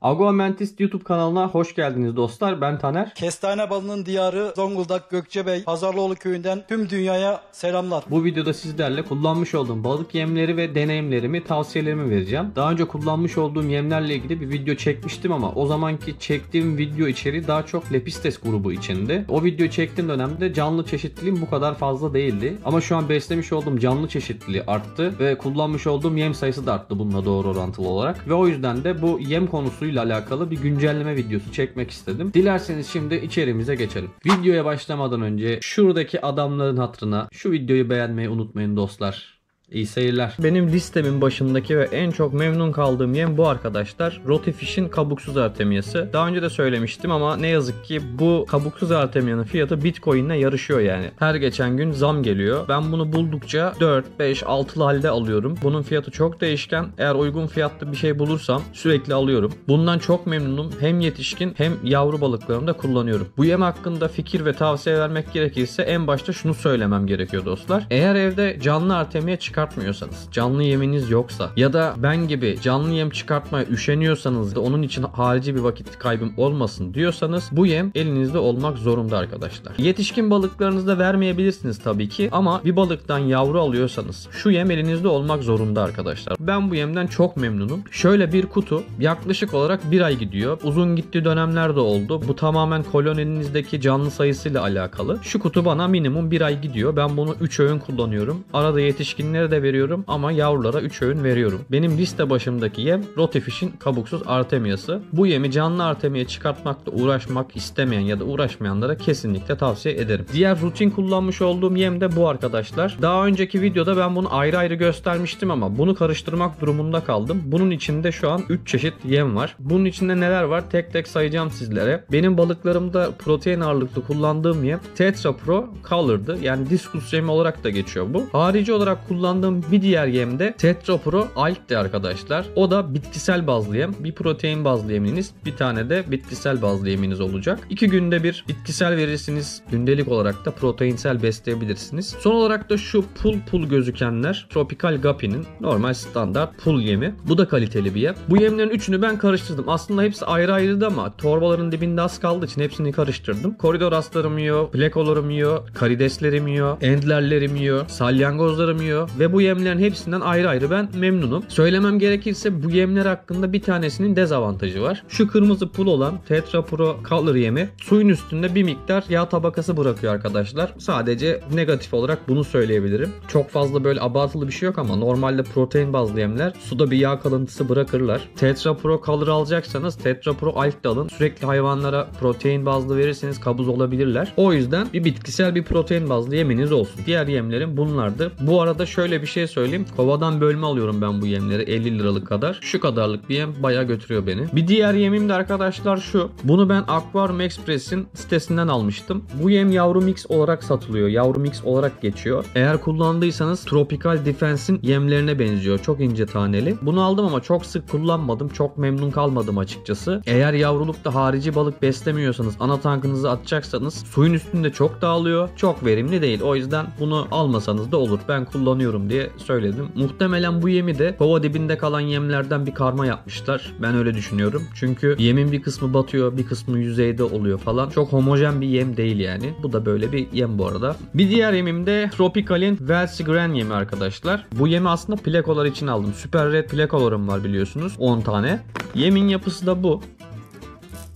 Aguamentist YouTube kanalına hoş geldiniz dostlar. Ben Taner. Kestane balının diyarı Zonguldak Gökçebey Pazarlıoğlu köyünden tüm dünyaya selamlar. Bu videoda sizlerle kullanmış olduğum balık yemleri ve deneyimlerimi, tavsiyelerimi vereceğim. Daha önce kullanmış olduğum yemlerle ilgili bir video çekmiştim ama o zamanki çektiğim video içeriği daha çok Lepistes grubu içindi. O videoyu çektiğim dönemde canlı çeşitliliğim bu kadar fazla değildi. Ama şu an beslemiş olduğum canlı çeşitliliği arttı ve kullanmış olduğum yem sayısı da arttı bununla doğru orantılı olarak. Ve o yüzden de bu yem konusuyla alakalı bir güncelleme videosu çekmek istedim. Dilerseniz şimdi içeriğimize geçelim. Videoya başlamadan önce şuradaki adamların hatırına şu videoyu beğenmeyi unutmayın dostlar. İyi seyirler. Benim listemin başındaki ve en çok memnun kaldığım yem bu arkadaşlar. Rotifish'in kabuksuz artemiyası. Daha önce de söylemiştim ama ne yazık ki bu kabuksuz artemiyanın fiyatı Bitcoin'le yarışıyor yani. Her geçen gün zam geliyor. Ben bunu buldukça 4, 5, 6'lı halde alıyorum. Bunun fiyatı çok değişken. Eğer uygun fiyatlı bir şey bulursam sürekli alıyorum. Bundan çok memnunum. Hem yetişkin hem yavru balıklarımda kullanıyorum. Bu yem hakkında fikir ve tavsiye vermek gerekirse en başta şunu söylemem gerekiyor dostlar. Eğer evde canlı artemiye çıkartmıyorsanız, canlı yeminiz yoksa ya da ben gibi canlı yem çıkartmaya üşeniyorsanız da onun için harici bir vakit kaybım olmasın diyorsanız bu yem elinizde olmak zorunda arkadaşlar. Yetişkin balıklarınızda vermeyebilirsiniz tabii ki ama bir balıktan yavru alıyorsanız şu yem elinizde olmak zorunda arkadaşlar. Ben bu yemden çok memnunum. Şöyle bir kutu yaklaşık olarak bir ay gidiyor. Uzun gittiği dönemler de oldu. Bu tamamen koloninizdeki canlı sayısıyla alakalı. Şu kutu bana minimum bir ay gidiyor. Ben bunu 3 öğün kullanıyorum. Arada yetişkinleri de veriyorum ama yavrulara 3 öğün veriyorum. Benim liste başımdaki yem Rotifish'in kabuksuz artemiyası. Bu yemi canlı artemiye çıkartmakla uğraşmak istemeyen ya da uğraşmayanlara kesinlikle tavsiye ederim. Diğer rutin kullanmış olduğum yem de bu arkadaşlar. Daha önceki videoda ben bunu ayrı ayrı göstermiştim ama bunu karıştırmak durumunda kaldım. Bunun içinde şu an 3 çeşit yem var. Bunun içinde neler var tek tek sayacağım sizlere. Benim balıklarımda protein ağırlıklı kullandığım yem Tetra Pro Color'dı. Yani diskus yemi olarak da geçiyor bu. Harici olarak kullandığım bir diğer yem de Tetra Pro Alt'ti arkadaşlar. O da bitkisel bazlı yem. Bir protein bazlı yeminiz, bir tane de bitkisel bazlı yeminiz olacak. 2 günde bir bitkisel verirsiniz. Gündelik olarak da proteinsel besleyebilirsiniz. Son olarak da şu pul gözükenler Tropical Guppy'nin normal standart pul yemi. Bu da kaliteli bir yem. Bu yemlerin üçünü ben karıştırdım. Aslında hepsi ayrı ayrıydı ama torbaların dibinde az kaldığı için hepsini karıştırdım. Koridor aslarım yiyor, plekolarım yiyor, karideslerim yiyor, endlerlerim yiyor, salyangozlarım yiyor ve bu yemlerin hepsinden ayrı ayrı ben memnunum. Söylemem gerekirse bu yemler hakkında bir tanesinin dezavantajı var. Şu kırmızı pul olan Tetra Pro Color yemi suyun üstünde bir miktar yağ tabakası bırakıyor arkadaşlar. Sadece negatif olarak bunu söyleyebilirim. Çok fazla böyle abartılı bir şey yok ama normalde protein bazlı yemler suda bir yağ kalıntısı bırakırlar. Tetra Pro Color alacaksanız Tetra Pro Alt da alın. Sürekli hayvanlara protein bazlı verirseniz kabuz olabilirler. O yüzden bir bitkisel bir protein bazlı yeminiz olsun. Diğer yemlerim bunlardı. Bu arada şöyle bir şey söyleyeyim. Kovadan bölme alıyorum ben bu yemleri 50 liralık kadar. Şu kadarlık bir yem bayağı götürüyor beni. Bir diğer yemim de arkadaşlar şu. Bunu ben Aquarium Express'in sitesinden almıştım. Bu yem yavru mix olarak satılıyor. Yavru mix olarak geçiyor. Eğer kullandıysanız Tropical Defense'in yemlerine benziyor. Çok ince taneli. Bunu aldım ama çok sık kullanmadım. Çok memnun kalmadım açıkçası. Eğer yavrulukta harici balık beslemiyorsanız, ana tankınızı atacaksanız suyun üstünde çok dağılıyor. Çok verimli değil. O yüzden bunu almasanız da olur. Ben kullanıyorum diye söyledim. Muhtemelen bu yemi de kova dibinde kalan yemlerden bir karma yapmışlar. Ben öyle düşünüyorum. Çünkü yemin bir kısmı batıyor, bir kısmı yüzeyde oluyor falan. Çok homojen bir yem değil yani. Bu da böyle bir yem bu arada. Bir diğer yemim de Tropical'in Velsigren yemi arkadaşlar. Bu yemi aslında plekolar için aldım. Super Red plekolarım var biliyorsunuz. 10 tane. Yemin yapısı da bu.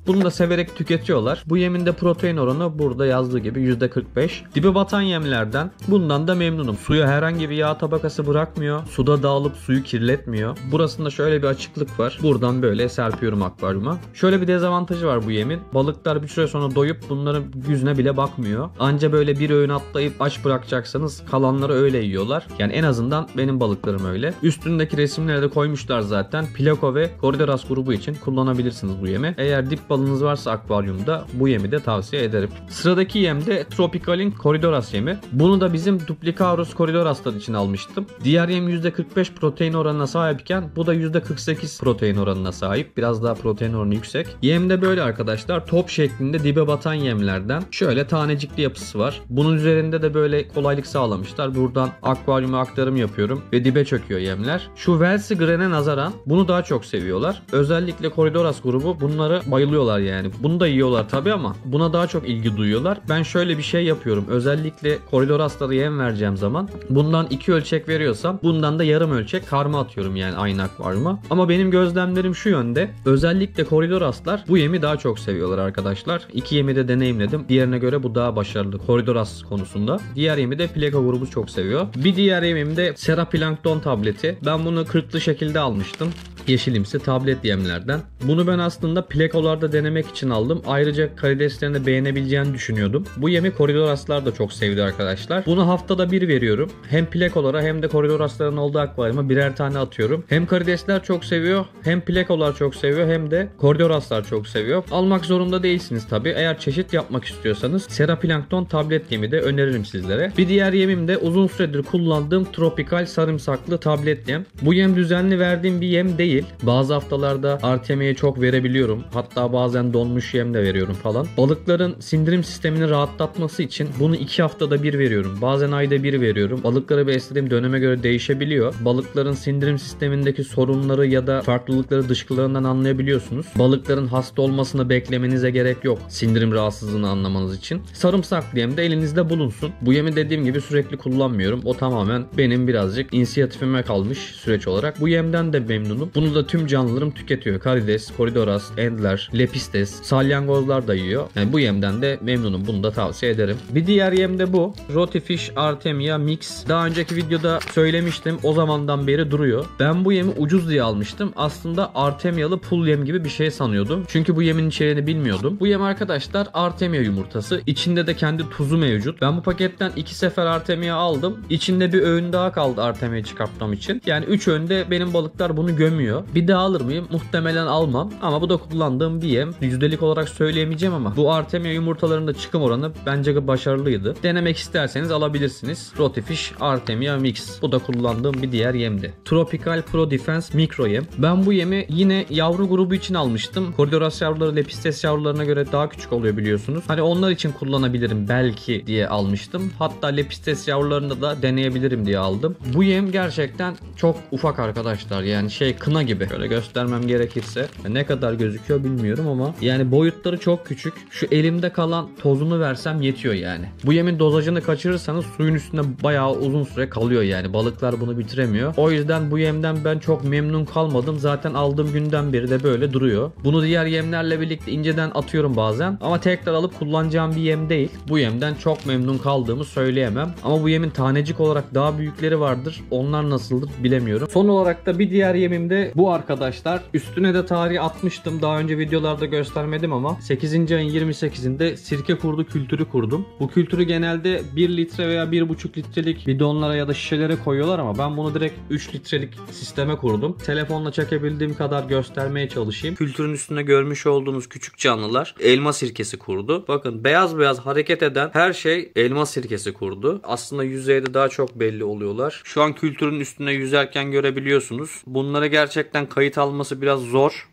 Bunu da severek tüketiyorlar. Bu yemin de protein oranı burada yazdığı gibi %45. Dibe batan yemlerden bundan da memnunum. Suya herhangi bir yağ tabakası bırakmıyor. Suda dağılıp suyu kirletmiyor. Burasında şöyle bir açıklık var. Buradan böyle serpiyorum akvaryuma. Şöyle bir dezavantajı var bu yemin. Balıklar bir süre sonra doyup bunların yüzüne bile bakmıyor. Anca böyle bir öğün atlayıp aç bırakacaksanız kalanları öyle yiyorlar. Yani en azından benim balıklarım öyle. Üstündeki resimleri de koymuşlar zaten. Plako ve Corydoras grubu için kullanabilirsiniz bu yemi. Eğer dip balığı balınız varsa akvaryumda bu yemi de tavsiye ederim. Sıradaki yem de Tropical'in Corydoras yemi. Bunu da bizim Duplicarus corydoras için almıştım. Diğer yem %45 protein oranına sahipken bu da %48 protein oranına sahip. Biraz daha protein oranı yüksek. Yem de böyle arkadaşlar. Top şeklinde dibe batan yemlerden. Şöyle tanecikli yapısı var. Bunun üzerinde de böyle kolaylık sağlamışlar. Buradan akvaryuma aktarım yapıyorum ve dibe çöküyor yemler. Şu Velsigren'e nazaran bunu daha çok seviyorlar. Özellikle Corydoras grubu bunları bayılıyorlar yani. Bunu da yiyorlar tabii ama buna daha çok ilgi duyuyorlar. Ben şöyle bir şey yapıyorum. Özellikle Corydoraslere yem vereceğim zaman bundan 2 ölçek veriyorsam bundan da yarım ölçek karma atıyorum yani aynı akvaryuma. Ama benim gözlemlerim şu yönde. Özellikle Corydoraslar bu yemi daha çok seviyorlar arkadaşlar. 2 yemi de deneyimledim. Diğerine göre bu daha başarılı Corydoras konusunda. Diğer yemi de Pleco grubu çok seviyor. Bir diğer yemim de Seraplankton tableti. Ben bunu kırklı şekilde almıştım. Yeşilimsi tablet yemlerden. Bunu ben aslında plekolarda denemek için aldım. Ayrıca karideslerini de beğenebileceğini düşünüyordum. Bu yemi Coryodoraslar da çok sevdi arkadaşlar. Bunu haftada bir veriyorum. Hem plekolara hem de Coryodorasların olduğu akvaryuma birer tane atıyorum. Hem karidesler çok seviyor, hem plekolar çok seviyor, hem de Coryodoraslar çok seviyor. Almak zorunda değilsiniz tabi. Eğer çeşit yapmak istiyorsanız Seraplankton tablet yemi de öneririm sizlere. Bir diğer yemim de uzun süredir kullandığım Tropical sarımsaklı tablet yem. Bu yem düzenli verdiğim bir yem değil. Bazı haftalarda Artemia'ya çok verebiliyorum. Hatta bazen donmuş yem de veriyorum falan. Balıkların sindirim sistemini rahatlatması için bunu 2 haftada bir veriyorum. Bazen ayda bir veriyorum. Balıkları beslediğim döneme göre değişebiliyor. Balıkların sindirim sistemindeki sorunları ya da farklılıkları dışkılarından anlayabiliyorsunuz. Balıkların hasta olmasını beklemenize gerek yok. Sindirim rahatsızlığını anlamanız için. Sarımsaklı yem de elinizde bulunsun. Bu yemi dediğim gibi sürekli kullanmıyorum. O tamamen benim birazcık inisiyatifime kalmış süreç olarak. Bu yemden de memnunum. Bunu da tüm canlılarım tüketiyor. Karides, Corydoras, endler, lepistes, salyangozlar da yiyor. Yani bu yemden de memnunum. Bunu da tavsiye ederim. Bir diğer yem de bu. Rotifish Artemia Mix. Daha önceki videoda söylemiştim. O zamandan beri duruyor. Ben bu yemi ucuz diye almıştım. Aslında Artemialı pul yem gibi bir şey sanıyordum. Çünkü bu yemin içeriğini bilmiyordum. Bu yem arkadaşlar Artemia yumurtası. İçinde de kendi tuzu mevcut. Ben bu paketten 2 sefer Artemia aldım. İçinde bir öğün daha kaldı Artemia'yı çıkartmam için. Yani 3 öğünde benim balıklar bunu gömüyor. Bir daha alır mıyım? Muhtemelen almam. Ama bu da kullandığım bir yem. Yüzdelik olarak söyleyemeyeceğim ama bu Artemia yumurtalarında çıkım oranı bence başarılıydı. Denemek isterseniz alabilirsiniz. Rotifish Artemia Mix. Bu da kullandığım bir diğer yemdi. Tropical Pro Defense Mikro yem. Ben bu yemi yine yavru grubu için almıştım. Corydoras yavruları lepistes yavrularına göre daha küçük oluyor biliyorsunuz. Hani onlar için kullanabilirim belki diye almıştım. Hatta lepistes yavrularında da deneyebilirim diye aldım. Bu yem gerçekten çok ufak arkadaşlar. Yani kına gibi. Şöyle göstermem gerekirse. Ne kadar gözüküyor bilmiyorum ama yani boyutları çok küçük. Şu elimde kalan tozunu versem yetiyor yani. Bu yemin dozajını kaçırırsanız suyun üstünde bayağı uzun süre kalıyor yani. Balıklar bunu bitiremiyor. O yüzden bu yemden ben çok memnun kalmadım. Zaten aldığım günden beri de böyle duruyor. Bunu diğer yemlerle birlikte inceden atıyorum bazen. Ama tekrar alıp kullanacağım bir yem değil. Bu yemden çok memnun kaldığımı söyleyemem. Ama bu yemin tanecik olarak daha büyükleri vardır. Onlar nasıldır bilemiyorum. Son olarak da bir diğer yemim de bu arkadaşlar. Üstüne de tarihi atmıştım. Daha önce videolarda göstermedim ama 8. ayın 28'inde sirke kurdu kültürü kurdum. Bu kültürü genelde 1 litre veya 1,5 litrelik bidonlara ya da şişelere koyuyorlar ama ben bunu direkt 3 litrelik sisteme kurdum. Telefonla çekebildiğim kadar göstermeye çalışayım. Kültürün üstünde görmüş olduğunuz küçük canlılar elma sirkesi kurdu. Bakın beyaz beyaz hareket eden her şey elma sirkesi kurdu. Aslında yüzeyde daha çok belli oluyorlar. Şu an kültürün üstünde yüzerken görebiliyorsunuz. Bunları gerçekten kayıt alması biraz zor.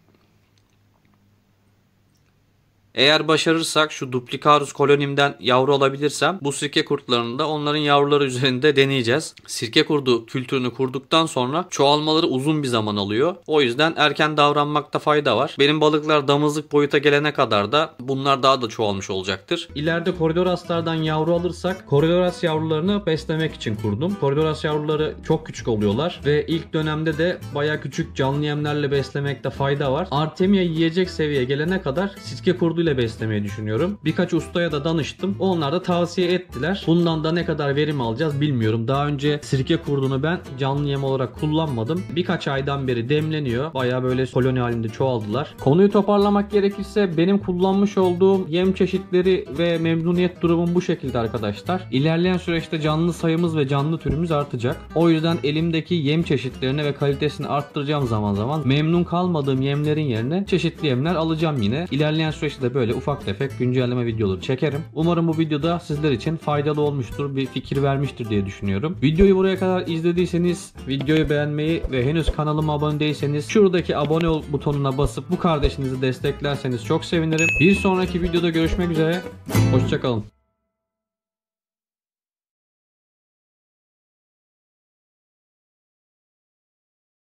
Eğer başarırsak şu Duplicarus kolonimden yavru alabilirsem bu sirke kurtlarını da onların yavruları üzerinde deneyeceğiz. Sirke kurdu kültürünü kurduktan sonra çoğalmaları uzun bir zaman alıyor. O yüzden erken davranmakta fayda var. Benim balıklar damızlık boyuta gelene kadar da bunlar daha da çoğalmış olacaktır. İleride Coryodoraslardan yavru alırsak Corydoras yavrularını beslemek için kurdum. Corydoras yavruları çok küçük oluyorlar ve ilk dönemde de baya küçük canlı yemlerle beslemekte fayda var. Artemia yiyecek seviyeye gelene kadar sirke kurdu kuruduyla beslemeyi düşünüyorum. Birkaç ustaya da danıştım. Onlar da tavsiye ettiler. Bundan da ne kadar verim alacağız bilmiyorum. Daha önce sirke kurdunu ben canlı yem olarak kullanmadım. Birkaç aydan beri demleniyor. Baya böyle koloni halinde çoğaldılar. Konuyu toparlamak gerekirse benim kullanmış olduğum yem çeşitleri ve memnuniyet durumum bu şekilde arkadaşlar. İlerleyen süreçte canlı sayımız ve canlı türümüz artacak. O yüzden elimdeki yem çeşitlerini ve kalitesini arttıracağım zaman zaman. Memnun kalmadığım yemlerin yerine çeşitli yemler alacağım yine. İlerleyen süreçte de böyle ufak tefek güncelleme videoları çekerim. Umarım bu videoda sizler için faydalı olmuştur, bir fikir vermiştir diye düşünüyorum. Videoyu buraya kadar izlediyseniz videoyu beğenmeyi ve henüz kanalıma abone değilseniz şuradaki abone ol butonuna basıp bu kardeşinizi desteklerseniz çok sevinirim. Bir sonraki videoda görüşmek üzere. Hoşça kalın.